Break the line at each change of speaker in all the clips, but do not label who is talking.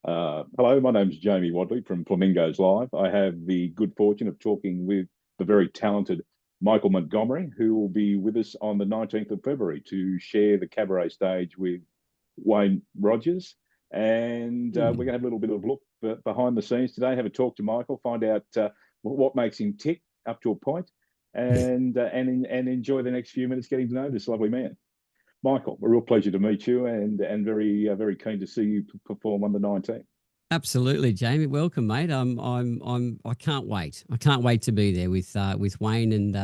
Hello, my name's Jamie Wadley from Flamingos Live. I have the good fortune of talking with the very talented Michael Montgomery, who will be with us on the 19th of February to share the cabaret stage with Wayne Rogers. And we're going to have a little bit of a look behind the scenes today, have a talk to Michael, find out what makes him tick up to a point, and enjoy the next few minutes getting to know this lovely man. Michael, a real pleasure to meet you, and very keen to see you perform on the 19th.
Absolutely, Jamie. Welcome, mate. I can't wait. I can't wait to be there with Wayne and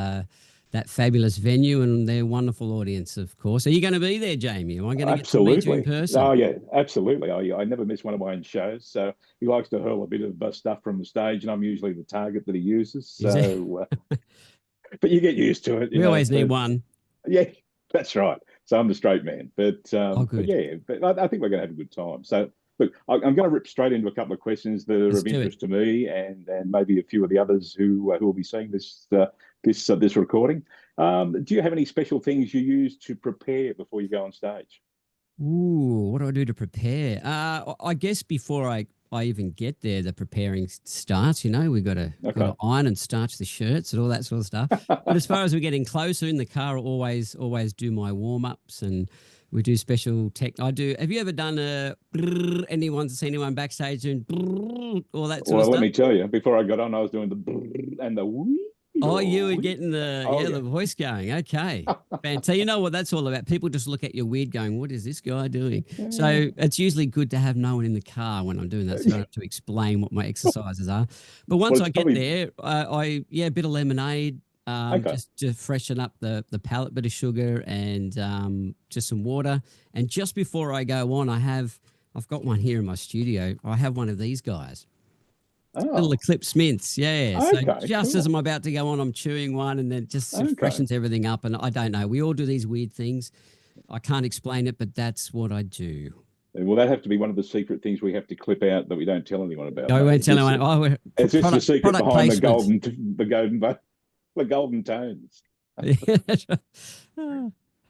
that fabulous venue and their wonderful audience, of course. Are you going to be there, Jamie? Am I going to get to meet you in person?
Oh yeah, absolutely. I never miss one of Wayne's shows. So he likes to hurl a bit of stuff from the stage, and I'm usually the target that he uses. So, but you get used to it.
We always need one.
Yeah, that's right. So I'm the straight man, but yeah, but I think we're going to have a good time. So look, I'm going to rip straight into a couple of questions that are of interest to me, and maybe a few of the others who will be seeing this recording. Do you have any special things you use to prepare before you go on stage?
Ooh, what do I do to prepare? I guess before I even get there, the preparing starts. You know, we've got to iron and starch the shirts and all that sort of stuff. But as far as we're getting closer in the car, I always do my warm-ups, and we do special tech. Have you ever done seen anyone backstage doing all that sort of stuff?
Well, let me tell you, before I got on, I was doing the and the wee.
Oh, you were getting the voice going. Okay. Fantastic. You know what that's all about. People just look at you weird going, what is this guy doing? So it's usually good to have no one in the car when I'm doing that, so I don't have to explain what my exercises are. But once I get there, a bit of lemonade, just to freshen up the palate, bit of sugar, and just some water. And just before I go on, I've got one here in my studio. I have one of these guys. Little Eclipse mints, yeah. So just as I'm about to go on, I'm chewing one, and then it just freshens everything up. And I don't know, we all do these weird things. I can't explain it, but that's what I do.
Well, that have to be one of the secret things we have to clip out that we don't tell anyone about.
No, we won't tell anyone.
It's just the secret behind the golden tones.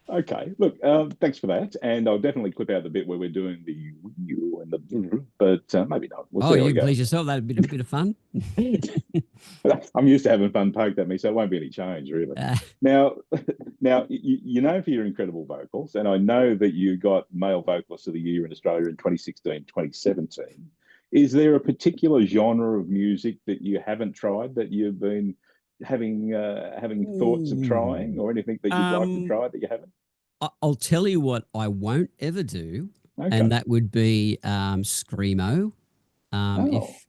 Okay, look, thanks for that, and I'll definitely clip out the bit where we're doing the you and the, but maybe not. We'll see how
you can please yourself. That'd be a bit of fun.
I'm used to having fun poked at me, so it won't be any change really. Now, you know for your incredible vocals, and I know that you got Male Vocalist of the Year in Australia in 2016, 2017. Is there a particular genre of music that you haven't tried that you've been having thoughts of trying, or anything that you'd like to try that you haven't?
I'll tell you what I won't ever do, and that would be screamo.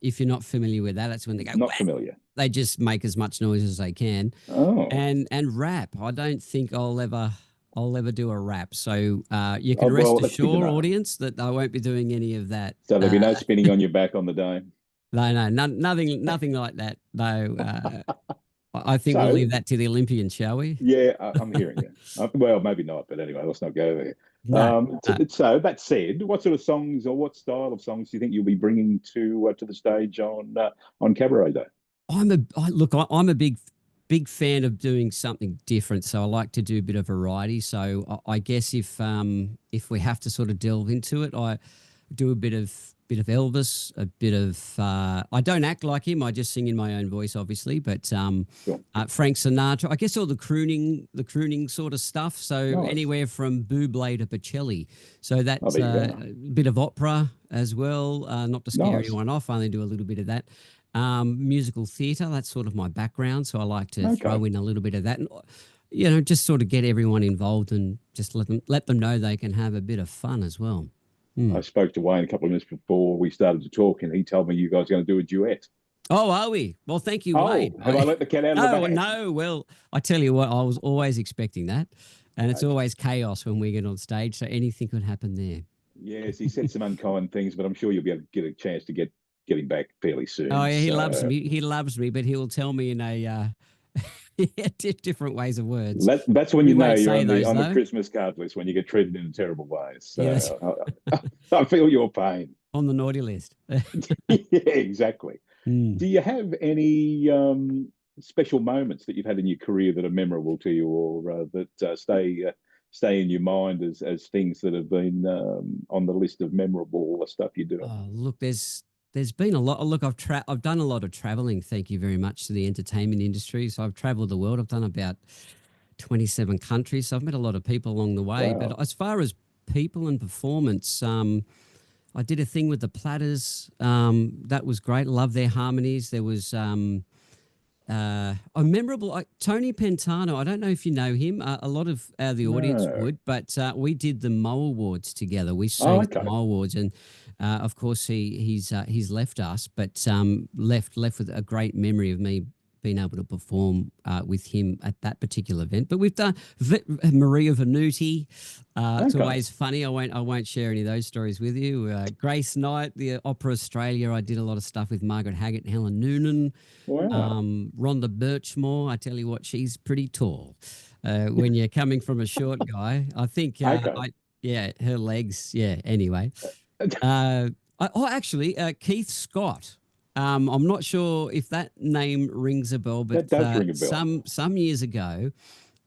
If you're not familiar with that, that's when they go.
Not familiar.
They just make as much noise as they can. And rap. I don't think I'll ever do a rap. So you can rest assured, audience, that I won't be doing any of that.
So there'll be no spinning on your back on the dome.
No, nothing like that. No. I think we'll leave that to the Olympians, shall we?
Yeah, I'm hearing you. Well, maybe not, but anyway, let's not go there. So that said, what sort of songs or what style of songs do you think you'll be bringing to the stage on Cabaret Day?
I'm a big fan of doing something different, so I like to do a bit of variety. So I guess if we have to sort of delve into it, I do a bit of Elvis, a bit of I don't act like him, I just sing in my own voice, obviously, but Frank Sinatra, I guess all the crooning sort of stuff. So anywhere from Bublé to Bocelli. So that's a bit of opera as well, not to scare anyone off. I only do a little bit of that. Musical theatre, that's sort of my background, so I like to throw in a little bit of that, and just sort of get everyone involved and just let them know they can have a bit of fun as well.
I spoke to Wayne a couple of minutes before we started to talk, and he told me you guys are going to do a duet.
Oh, are we? Well, thank you, Wayne.
Have I let the cat out of the bag?
No, well, I tell you what, I was always expecting that, and it's always chaos when we get on stage, so anything could happen there.
Yes, he said some unkind things, but I'm sure you'll be able to get a chance to get him back fairly soon.
Oh, yeah, he loves me. He loves me, but he will tell me in a different ways of words.
That's when you know you're on the Christmas card list, when you get treated in terrible ways. So yes. I feel your pain.
On the naughty list.
Yeah, exactly. Do you have any special moments that you've had in your career that are memorable to you, or that stay in your mind as things that have been on the list of memorable stuff you do?
Look, there's been a lot. Look, I've done a lot of traveling. Thank you very much to the entertainment industry. So I've traveled the world. I've done about 27 countries. So I've met a lot of people along the way.
Wow.
But as far as people and performance, I did a thing with the Platters. That was great. Love their harmonies. There was a memorable Tony Pentano. I don't know if you know him. A lot of the audience
No.
would, but we did the Mo Awards together. We
Oh,
sang the
okay.
Mo Awards, and of course he's left us, but left with a great memory of me being able to perform with him at that particular event. But we've done Maria Venuti. It's
Okay.
always funny. I won't share any of those stories with you. Grace Knight, the Opera Australia. I did a lot of stuff with Margaret Haggart and Helen Noonan.
Wow.
Rhonda Birchmore. I tell you what, she's pretty tall. When you're coming from a short guy, I think.
Okay.
Yeah, her legs. Yeah. Anyway. Actually, Keith Scott. I'm not sure if that name rings a bell, but
That does ring a bell.
some years ago,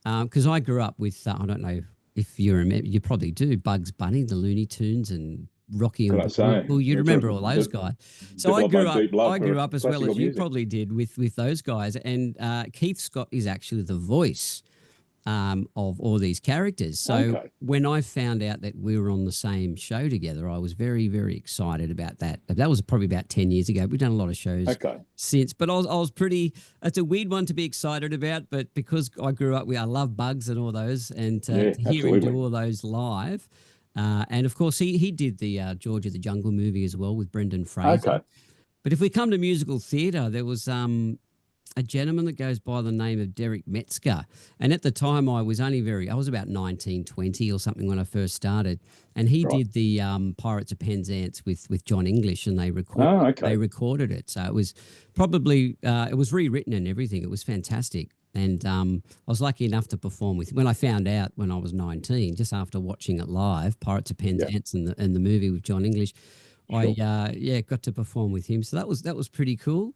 because I grew up with I don't know if you remember, you probably do, Bugs Bunny, the Looney Tunes, and Rocky and
Can I say?
Bullwinkle. You remember all those guys. So I grew up. I grew up as well as you probably did with those guys. And Keith Scott is actually the voice of all these characters. So
Okay.
when I found out that we were on the same show together, I was very, very excited about that. That was probably about 10 years ago. We've done a lot of shows since, but I was pretty, it's a weird one to be excited about, but because I grew up with, I love Bugs and all those, and to hear him do all those live. And of course, he did the George of the Jungle movie as well with Brendan Fraser.
Okay.
But if we come to musical theatre, there was a gentleman that goes by the name of Derek Metzger. And at the time, I was about 19, 20 or something when I first started. And he did the Pirates of Penzance with John English, and they recorded it. So it was probably, it was rewritten and everything. It was fantastic. And I was lucky enough to perform with him. When I found out when I was 19, just after watching it live, Pirates of Penzance and the movie with John English, I got to perform with him. So that was pretty cool.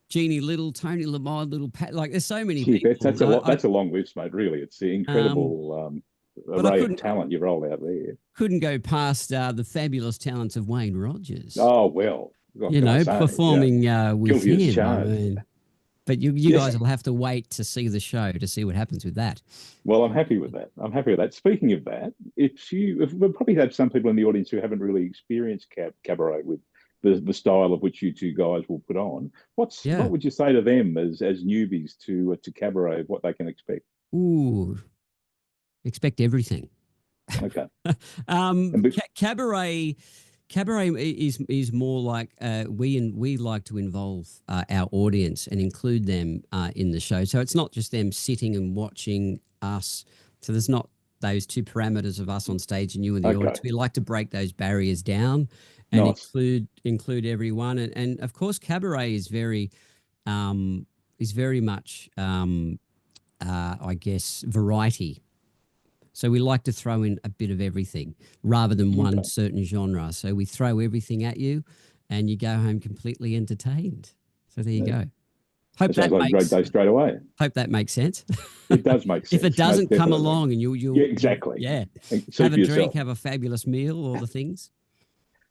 Jeannie Little, Tony Lamont, Little Pat, like there's so many people.
That's a lot. That's a long list, mate. Really, it's the incredible array of talent you rolled out there.
Couldn't go past the fabulous talents of Wayne Rogers.
Oh well,
performing with him.
I mean,
but you guys will have to wait to see the show to see what happens with that.
Well, I'm happy with that. Speaking of that, we'll probably have some people in the audience who haven't really experienced cabaret with the style of which you two guys will put on. What would you say to them as newbies to cabaret, what they can expect?
Ooh, expect everything.
Okay.
Cabaret is more like we like to involve our audience and include them in the show. So it's not just them sitting and watching us. So there's not those two parameters of us on stage and you and the audience. We like to break those barriers down and include everyone. And of course, cabaret is very much I guess variety. So we like to throw in a bit of everything rather than one certain genre. So we throw everything at you and you go home completely entertained. So there you go. Hope that
sounds like a great day straight away.
Hope that makes sense.
It does make sense.
If it doesn't, come along and you'll
exactly.
Have a drink, have a fabulous meal, all the things.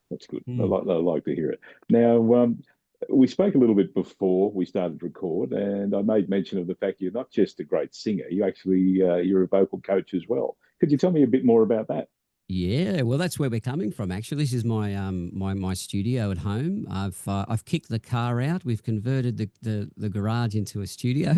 That's good. I like to hear it. Now, we spoke a little bit before we started to record, and I made mention of the fact you're not just a great singer, you're a vocal coach as well. Could you tell me a bit more about that?
Yeah, well, that's where we're coming from. Actually, this is my my studio at home. I've kicked the car out. We've converted the garage into a studio.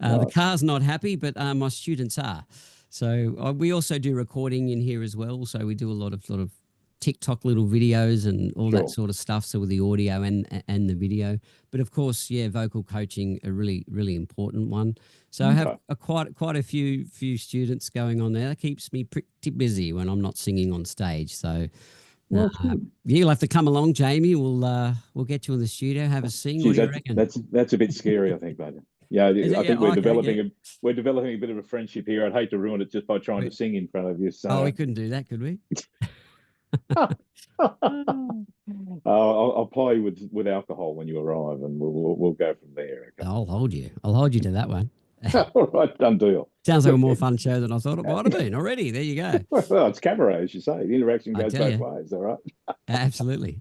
The car's not happy, but my students are. So we also do recording in here as well. So we do a lot of sort of TikTok little videos and all that sort of stuff. So with the audio and the video, but of course, vocal coaching, a really, really important one. So I have quite a few students going on there. That keeps me pretty busy when I'm not singing on stage. So you'll have to come along, Jamie. We'll get you in the studio, have a sing. What do you reckon?
That's a bit scary, I think, mate. Yeah, I think we're developing a bit of a friendship here. I'd hate to ruin it just by trying to sing in front of you. So.
We couldn't do that, could we?
I'll ply you with alcohol when you arrive, and we'll go from there. Okay?
I'll hold you to that one.
All right, done deal.
Sounds like a
Look,
more fun show than I thought it might have been already. There you go.
well, it's cabaret, as you say. The interaction
I
goes
tell
both
you,
ways. All right.
absolutely.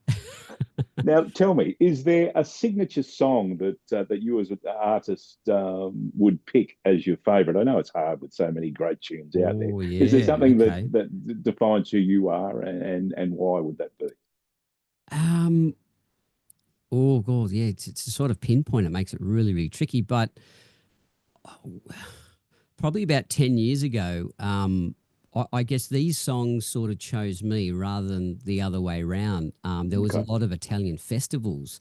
Now, tell me, is there a signature song that you as an artist would pick as your favourite? I know it's hard with so many great tunes out there.
Oh
Is there
yeah.
something
Okay.
that defines who you are, and why would that be?
Um. Oh god, yeah. It's a sort of pinpoint. It makes it really, really tricky. But probably about 10 years ago, I guess these songs sort of chose me rather than the other way around. There was a
Okay,
lot of Italian festivals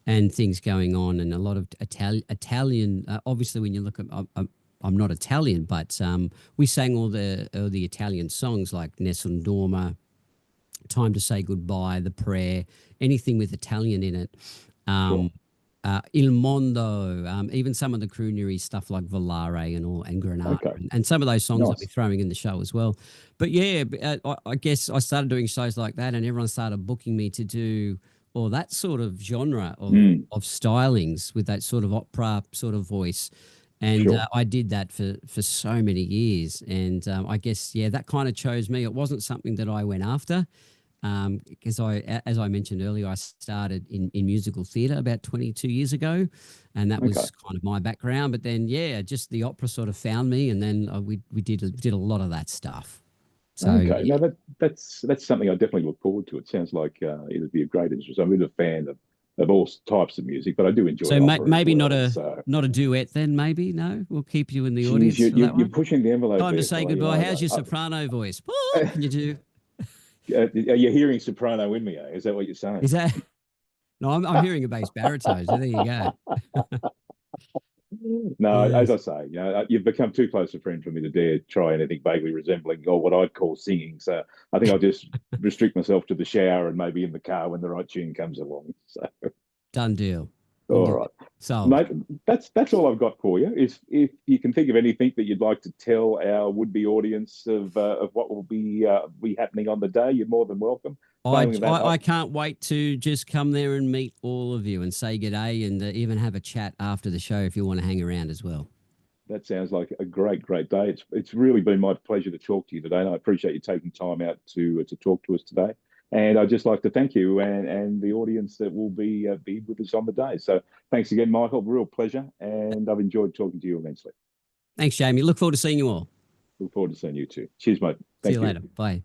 and things going on, and a lot of Italian. Obviously, when you look at, I'm not Italian, but we sang all the Italian songs like Nessun Dorma, Time to Say Goodbye, The Prayer, anything with Italian in it.
sure.
Um, Il Mondo, even some of the croonery stuff like Volare and Granada,
Okay,
and some of those songs I'll be
nice.
throwing in the show as well. But yeah, I guess I started doing shows like that, and everyone started booking me to do or that sort of genre
Mm,
of stylings with that sort of opera sort of voice. And
sure.
I did that for so many years, and I guess yeah, that kind of chose me. It wasn't something that I went after because as I mentioned earlier, I started in musical theatre about 22 years ago, and that
Okay.
was kind of my background. But then, yeah, just the opera sort of found me, and then we did a lot of that stuff. So
Okay.
yeah,
No, that's something I definitely look forward to. It sounds like it'd be a great interest. I'm a fan of all types of music, but I do enjoy
so
opera as
maybe
well. So,
not a duet then. Maybe no, we'll keep you in the
geez,
audience for that
you're
one.
pushing the envelope
Time to
there,
say
fella. You
goodbye.
know,
How's your soprano voice? Oh, can you do?
are you hearing soprano in me? Eh? Is that what you're saying?
Is that? No, I'm hearing a bass baritone. So there you go.
No, as
Yes.
I say, you've become too close a friend for me to dare try anything vaguely resembling or what I'd call singing. So I think I'll just restrict myself to the shower and maybe in the car when the right tune comes along. So,
Done deal. We'll
all
do
right.
it. Solved.
Mate, that's all I've got for you. If you can think of anything that you'd like to tell our would-be audience of what will be happening on the day, you're more than welcome. Failing that,
I can't wait to just come there and meet all of you and say good day and even have a chat after the show if you want to hang around as well.
that sounds like a great day. It's really been my pleasure to talk to you today, and I appreciate you taking time out to talk to us today. And I'd just like to thank you and the audience that will be with us on the day. So thanks again, Michael. Real pleasure, and I've enjoyed talking to you immensely.
Thanks, Jamie. Look forward to seeing you all.
Look forward to seeing you too. Cheers, mate.
See you
Thank you.
later. Bye.